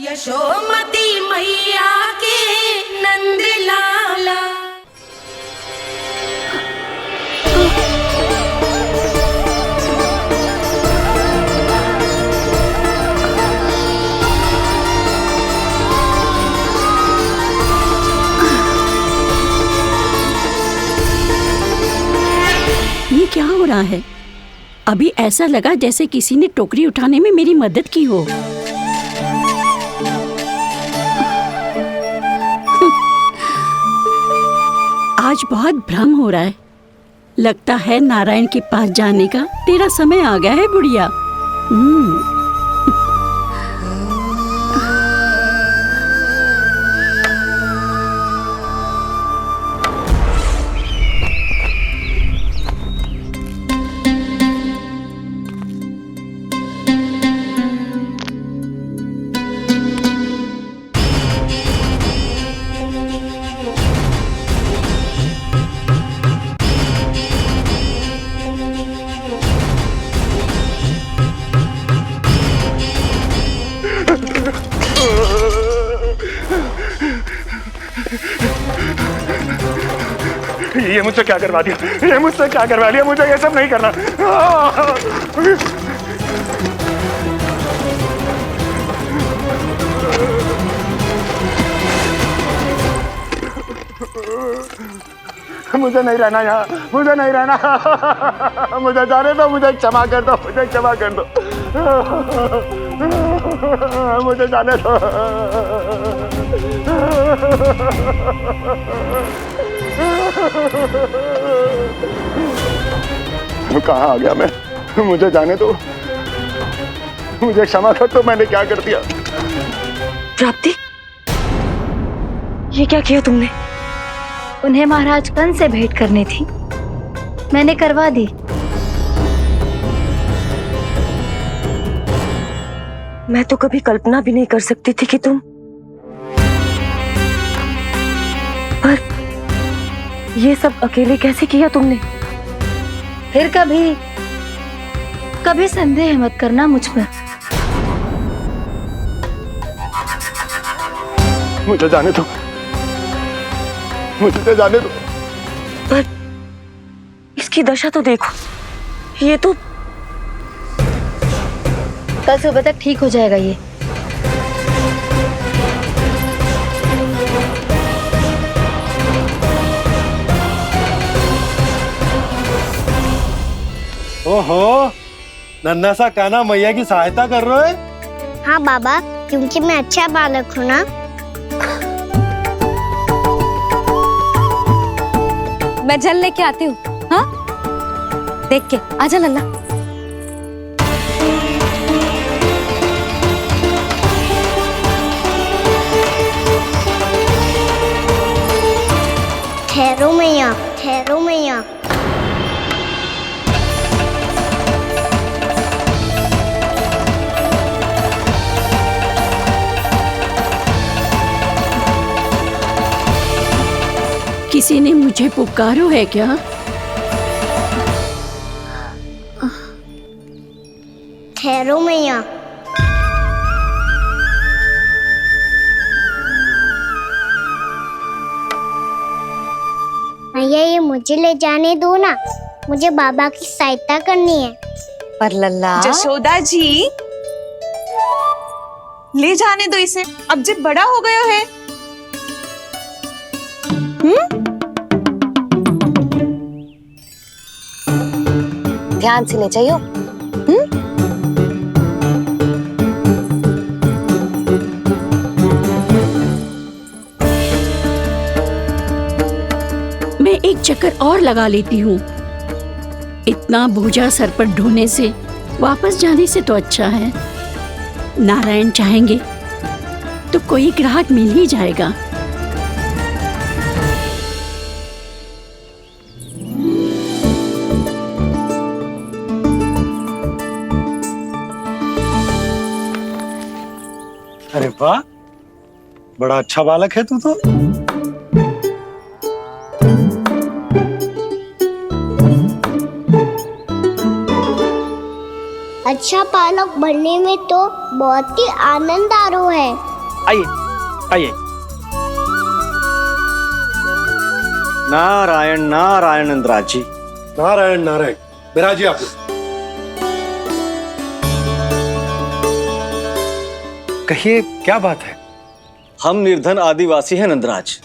यशोमती मैया के नंद लाला। ये क्या हो रहा है? अभी ऐसा लगा जैसे किसी ने टोकरी उठाने में मेरी मदद की हो। आज बहुत भ्रम हो रहा है। लगता है नारायण के पास जाने का तेरा समय आ गया है बुढ़िया। ये मुझसे क्या करवा दिया? ये मुझसे क्या करवा लिया? मुझे ये सब नहीं करना। मुझे नहीं रहना यहाँ, मुझे नहीं रहना। मुझे जाने दो, मुझे क्षमा कर दो, मुझे क्षमा कर दो, मुझे जाने दो। कहाँ आ गया मैं? मुझे जाने दो, मुझे क्षमा कर दो। मैंने क्या कर दिया? प्राप्ति, ये क्या किया तुमने? उन्हें महाराज कंस से भेंट करनी थी, मैंने करवा दी। मैं तो कभी कल्पना भी नहीं कर सकती थी कि तुम, पर ये सब अकेले कैसे किया तुमने? फिर कभी संदेह मत करना मुझ पर। मुझे जाने दो, मुझे जाने दो। पर इसकी दशा तो देखो, ये तो कल सुबह तक ठीक हो जाएगा ये। ओहो, नन्हा सा कान्हा मैया की सहायता कर रहे हो? हाँ बाबा, क्योंकि मैं अच्छा बालक हूँ ना। मैं जल लेके आती हूँ। हाँ, देख के आजा लल्ला। ठहरो मैया, ठहरो मैया। किसी ने मुझे पुकारो है क्या? ठहरो मैया। मैया, ये मुझे ले जाने दो ना, मुझे बाबा की सहायता करनी है। पर लल्ला, जशोदा जी, ले जाने दो इसे, अब जब बड़ा हो गया है। ध्यान से ले जाइयो। मैं एक चक्कर और लगा लेती हूँ। इतना बोझा सर पर ढोने से वापस जाने से तो अच्छा है। नारायण चाहेंगे तो कोई ग्राहक मिल ही जाएगा। अरे वाह, बड़ा अच्छा बालक है तू तो। अच्छा बालक बनने में तो बहुत ही आनंद आ रहा है। आइए आइए। नारायण नारायण नंदराज जी। नारायण नारायण। बिराजिए आप लोग। कहिए क्या बात है? हम निर्धन आदिवासी हैं नंदराज,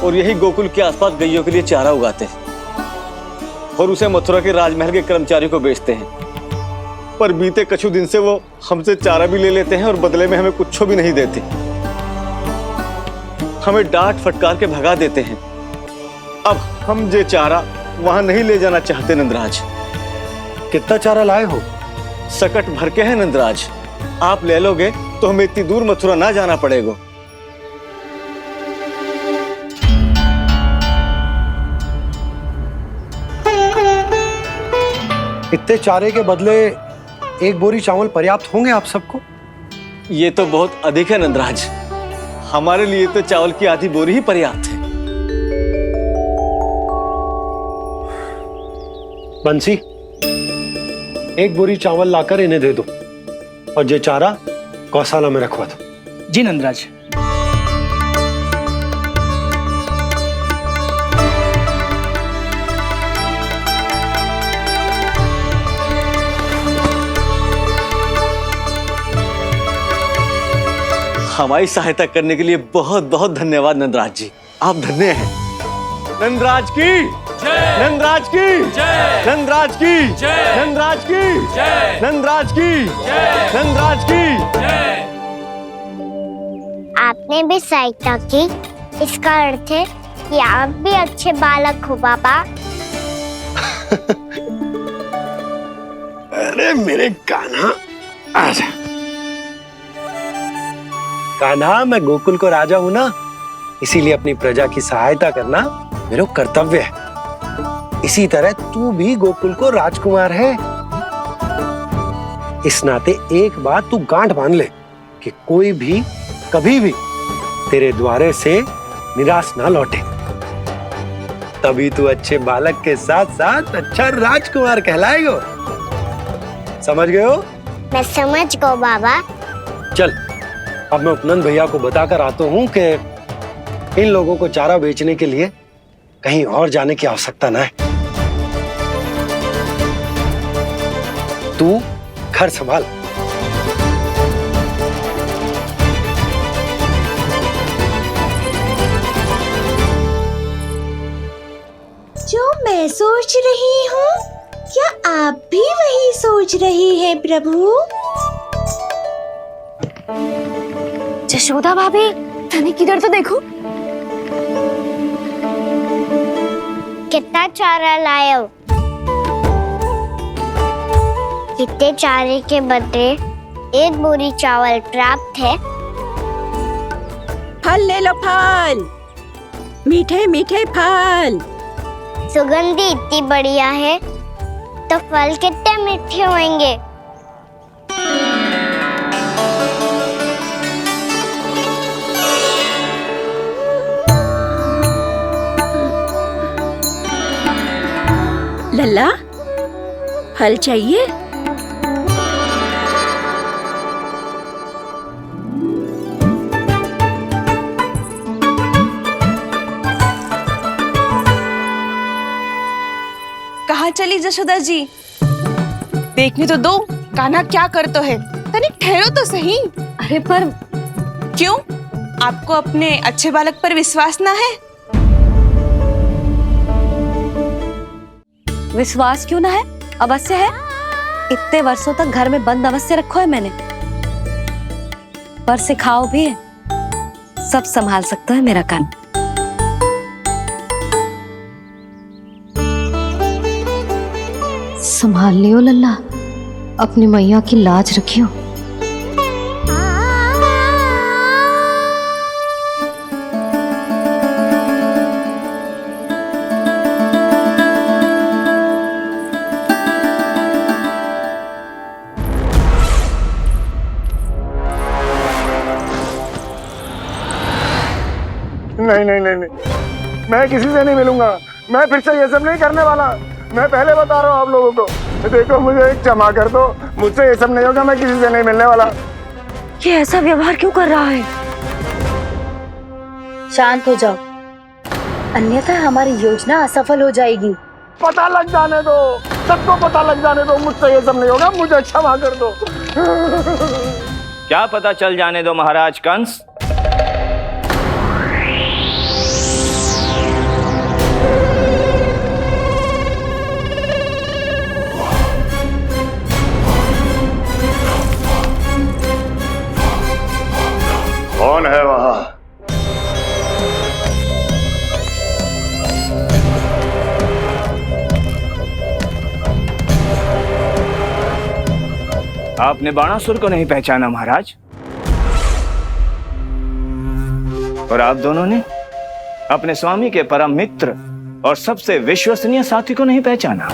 और यही गोकुल के आसपास गैयों के लिए चारा उगाते हैं और उसे मथुरा के राजमहल के कर्मचारियों को बेचते हैं। पर बीते कुछ दिन से वो हमसे चारा भी ले लेते हैं और बदले में हमें कुछ भी नहीं देते। हमें डांट फटकार के भगा देते हैं। अब हम ये चारा वहां नहीं ले जाना चाहते नंदराज। कितना चारा लाए हो? सकट भर के हैं नंदराज। आप ले लोगे तो हमें इतनी दूर मथुरा ना जाना पड़ेगा। इतने चारे के बदले एक बोरी चावल पर्याप्त होंगे आप सबको? ये तो बहुत अधिक है नंदराज। हमारे लिए तो चावल की आधी बोरी ही पर्याप्त है। बंसी, एक बोरी चावल लाकर इन्हें दे दो और ये चारा गौशाला में रखवा दो। जी नंदराज। हमारी सहायता करने के लिए बहुत बहुत धन्यवाद नंदराज जी। आप धन्य हैं। नंदराज की जय, नंदराज की जय, नंदराज की जय, नंदराज की जय, नंदराज की जय, नंदराज की जय। आपने भी सहायता की, इसका अर्थ है कि आप भी अच्छे बालक हो पापा। अरे मेरे कान्हा, आजा। कान्हा, मैं गोकुल को राजा हूं ना, इसीलिए अपनी प्रजा की सहायता करना मेरा कर्तव्य है। इसी तरह तू भी गोकुल को राजकुमार है। इस नाते एक बात तू गांठ बांध ले कि कोई भी कभी भी तेरे द्वारे से निराश ना लौटे। तभी तू अच्छे बालक के साथ साथ अच्छा राजकुमार कहलाएगा। समझ गए हो? मैं समझ गई बाबा। चल, अब मैं उपनंद भैया को बताकर आता हूँ कि इन लोगों को चारा बेचने के लिए कहीं और जाने की आवश्यकता ना है। तू घर संभाल। जो मैं सोच रही हूँ, क्या आप भी वही सोच रही हैं प्रभु? यशोदा भाभी, तनिक इधर तो देखो। कितना चारा लाए हो? कितने चारे के बदले एक बोरी चावल प्राप्त है। फल ले लो, फल, मीठे मीठे फल। सुगंधी इतनी बढ़िया है तो फल कितने मीठे होंगे। लल्ला, फल चाहिए? कहाँ चली यशोदा जी? देखने तो दो कान्हा क्या करते है। तनिक ठहरो तो सही। अरे पर क्यों? आपको अपने अच्छे बालक पर विश्वास ना है? विश्वास क्यों ना है? अवश्य है। इतने वर्षों तक घर में बंद अवश्य रखो है मैंने, पर सिखाओ भी है। सब संभाल सकता है मेरा कान। संभाल लियो लल्ला, अपनी मैया की लाज रखियो। नहीं नहीं नहीं नहीं, मैं किसी से नहीं मिलूंगा। मैं फिर से ये सब नहीं करने वाला। मैं पहले बता रहा हूँ आप लोगों को। देखो, मुझे एक क्षमा कर दो, मुझसे ये सब नहीं होगा। मैं किसी से नहीं मिलने वाला। ये ऐसा व्यवहार क्यों कर रहा है? शांत हो जाओ, अन्यथा हमारी योजना असफल हो जाएगी। पता लग जाने दो, सबको पता लग जाने दो, मुझसे ये सब नहीं होगा, मुझे क्षमा कर दो। क्या पता चल जाने दो महाराज कंस? कौन है वहां? आपने बाणासुर को नहीं पहचाना महाराज? और आप दोनों ने अपने स्वामी के परम मित्र और सबसे विश्वसनीय साथी को नहीं पहचाना?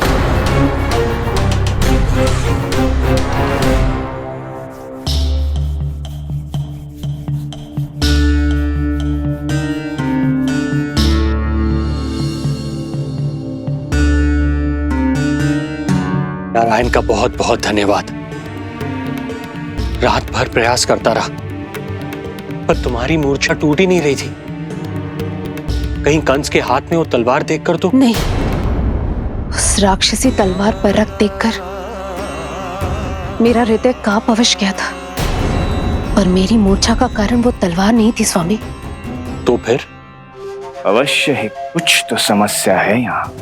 नारायण का बहुत बहुत धन्यवाद। रात भर प्रयास करता रहा, पर तुम्हारी मूर्छा टूट ही नहीं रही थी। कहीं कंस के हाथ में वो तलवार देखकर तो नहीं, उस राक्षसी तलवार पर रख देखकर मेरा हृदय कांप अवश्य गया था, पर मेरी मूर्छा का कारण वो तलवार नहीं थी स्वामी। तो फिर? अवश्य ही कुछ तो समस्या है यहाँ।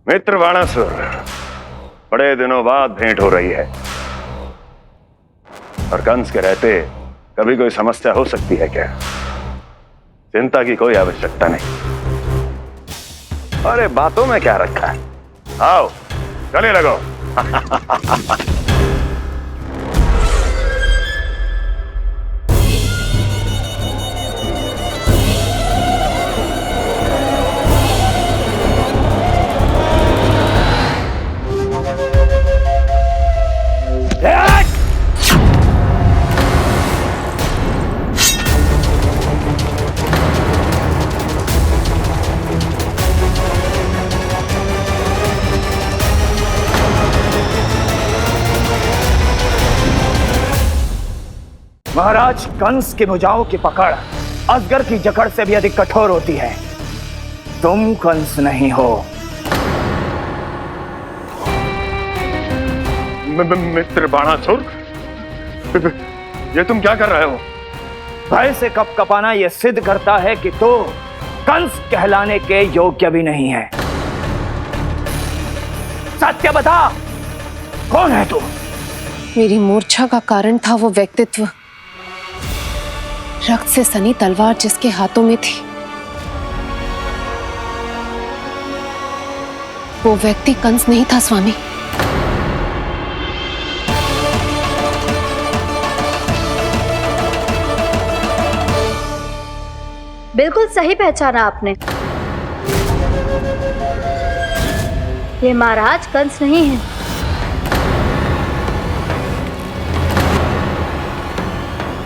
मित्र बाणासुर, बड़े दिनों बाद भेंट हो रही है, और कंस के रहते कभी कोई समस्या हो सकती है क्या? चिंता की कोई आवश्यकता नहीं। अरे बातों में क्या रखा है, आओ गले लगो। महाराज कंस की भुजाओं की पकड़ अजगर की जकड़ से भी अधिक कठोर होती है। तुम कंस नहीं हो। मित्र बाणासुर, ये तुम क्या कर रहे हो? भय से कपकपाना यह सिद्ध करता है कि तो कंस कहलाने के योग्य भी नहीं है। सत्य बता, कौन है तू? मेरी मूर्छा का कारण था वो व्यक्तित्व, रक्त से सनी तलवार जिसके हाथों में थी। वो व्यक्ति कंस नहीं था स्वामी। बिल्कुल सही पहचाना आपने। ये महाराज कंस नहीं है।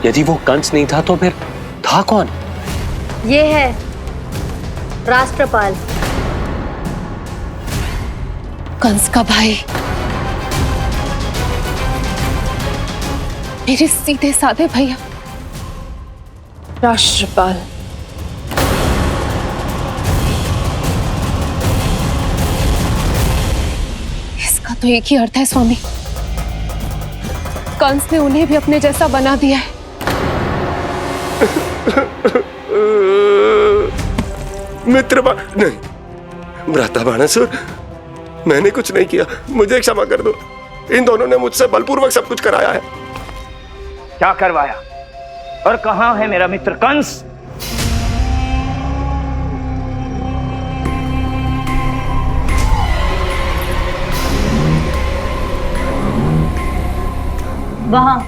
यदि वो कंस नहीं था तो फिर था कौन? ये है राष्ट्रपाल, कंस का भाई, मेरे सीधे साधे भैया राष्ट्रपाल। इसका तो एक ही अर्थ है स्वामी, कंस ने उन्हें भी अपने जैसा बना दिया है। मित्र नहीं, भ्राता बाणासुर, मैंने कुछ नहीं किया, मुझे क्षमा कर दो। इन दोनों ने मुझसे बलपूर्वक सब कुछ कराया है। क्या करवाया और कहां है मेरा मित्र कंस? वहां।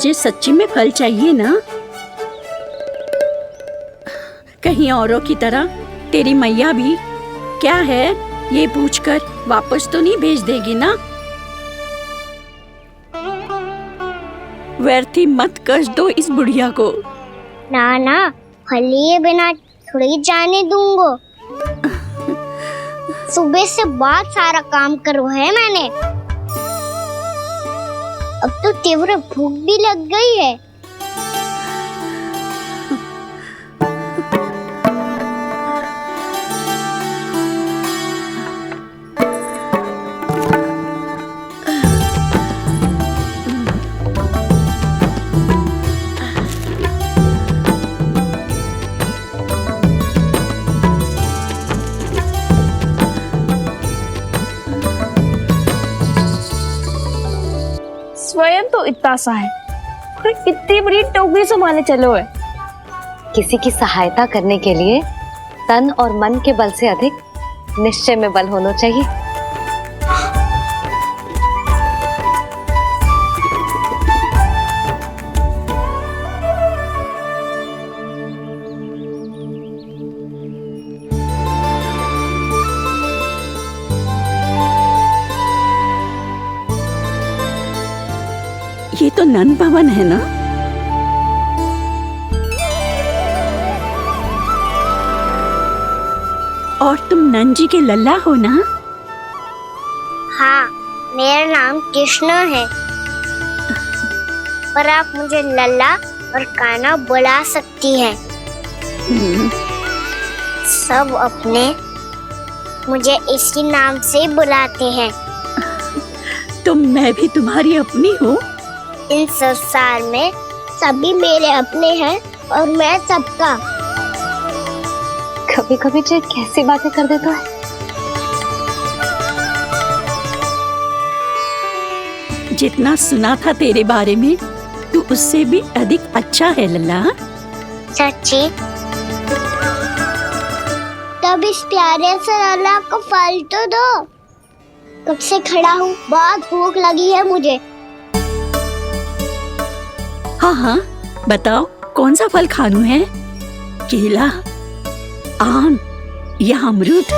मुझे सच्ची में फल चाहिए ना। कहीं औरों की तरह तेरी मैया भी क्या है ये पूछकर वापस तो नहीं भेज देगी ना। व्यर्थ ही मत कष्ट दो इस बुढ़िया को। ना ना, फल लिए बिना थोड़ी जाने दूंगो। सुबह से बहुत सारा काम करो है मैंने। अब तो तीव्र भूख भी लग गई है। स्वयं तो इतना सा है, इतनी बड़ी टोकरी संभाले चलो है। किसी की सहायता करने के लिए तन और मन के बल से अधिक निश्चय में बल होना चाहिए। ये तो नंद भवन है ना। और तुम नंद जी के लल्ला हो ना। हाँ, मेरा नाम कृष्ण है, पर आप मुझे लल्ला और कान्हा बुला सकती हैं। सब अपने मुझे इसी नाम से बुलाते हैं। तो मैं भी तुम्हारी अपनी हूँ। इस संसार में सभी मेरे अपने हैं और मैं सबका। कभी कभी जो कैसी बातें कर देता है। जितना सुना था तेरे बारे में तू उससे भी अधिक अच्छा है लल्ला। सच्ची? तब इस प्यारे से लल्ला को फल तो दो। कब से खड़ा हूँ, बहुत भूख लगी है मुझे। हाँ हाँ बताओ कौन सा फल खानू है? केला, आम या अमरूद?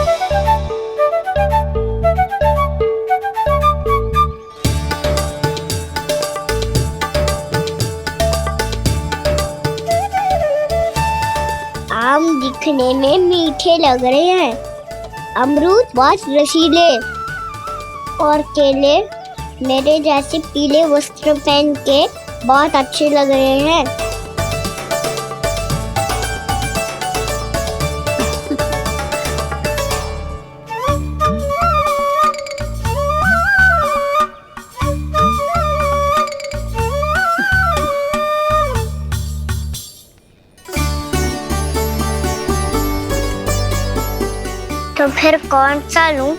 आम दिखने में मीठे लग रहे हैं, अमरूद बहुत रसीले और केले मेरे जैसे पीले वस्त्र पहन के बहुत अच्छे लग रहे हैं। तो फिर कौन सा लूं?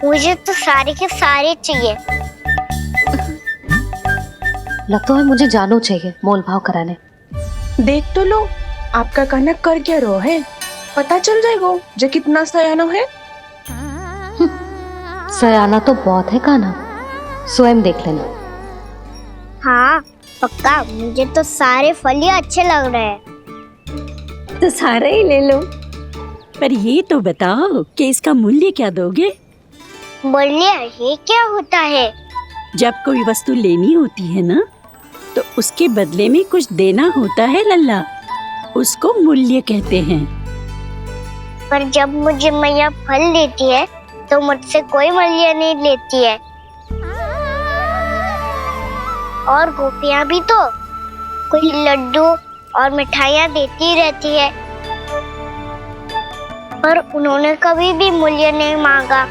मुझे तो सारे के सारे चाहिए। लगता है मुझे जानू चाहिए मोल भाव कराने। देख तो लो आपका कान्हा कर क्या रहा है, पता चल जाएगा जो कितना सयाना है। सयाना तो बहुत है कान्हा, स्वयं देख लेना। हाँ पक्का, मुझे तो सारे फल ही अच्छे लग रहे हैं। तो सारा ही ले लो। पर ये तो बताओ कि इसका मूल्य क्या दोगे? मूल्य ये क्या होता है? जब कोई वस्तु लेनी होती है ना तो उसके बदले में कुछ देना होता है लल्ला, उसको मूल्य कहते हैं। पर जब मुझे मैया फल देती है तो मुझसे कोई मूल्य नहीं लेती है। और गोपियां भी तो कोई लड्डू और मिठाइयाँ देती रहती है, पर उन्होंने कभी भी मूल्य नहीं मांगा।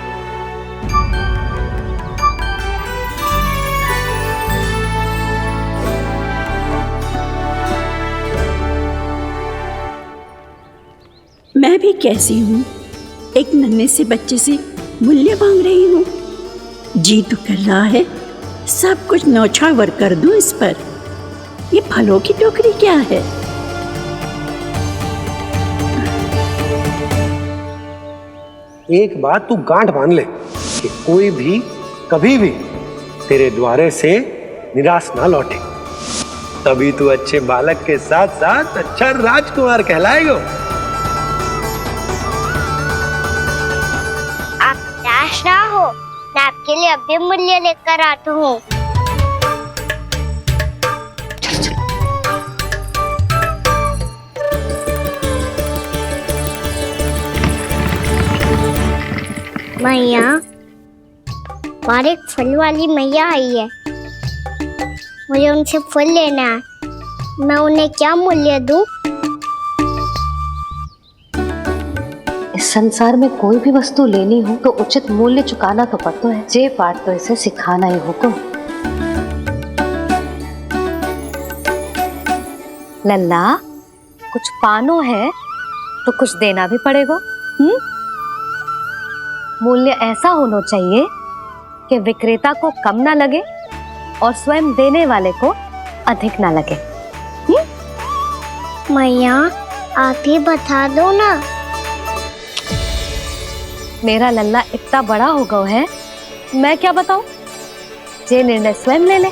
मैं भी कैसी हूँ, एक नन्हे से बच्चे से मूल्य मांग रही हूँ। जी तो कर रहा है सब कुछ न्यौछावर कर दूं इस पर। ये फलों की टोकरी क्या है? एक बात तू गांठ बांध ले कि कोई भी कभी भी तेरे द्वारे से निराश ना लौटे, तभी तू अच्छे बालक के साथ साथ अच्छा राजकुमार कहलाएगा। आप निराश ना हो, मैं आपके लिए अभी मूल्य लेकर आता हूँ। मैया, और एक फल वाली मैया आई है, मुझे उनसे फल लेना है। मैं उन्हें क्या मूल्य दूं? इस संसार में कोई भी वस्तु लेनी हो तो उचित मूल्य चुकाना तो पड़ता है। जे पाठ तो इसे सिखाना ही होगा। लल्ला, कुछ पानो है तो कुछ देना भी पड़ेगा। मूल्य ऐसा होना चाहिए कि विक्रेता को कम ना लगे और स्वयं देने वाले को अधिक ना लगे। मैया, आप ही बता दो ना। मेरा लल्ला इतना बड़ा हो गया है, मैं क्या बताऊं? ये निर्णय स्वयं ले ले।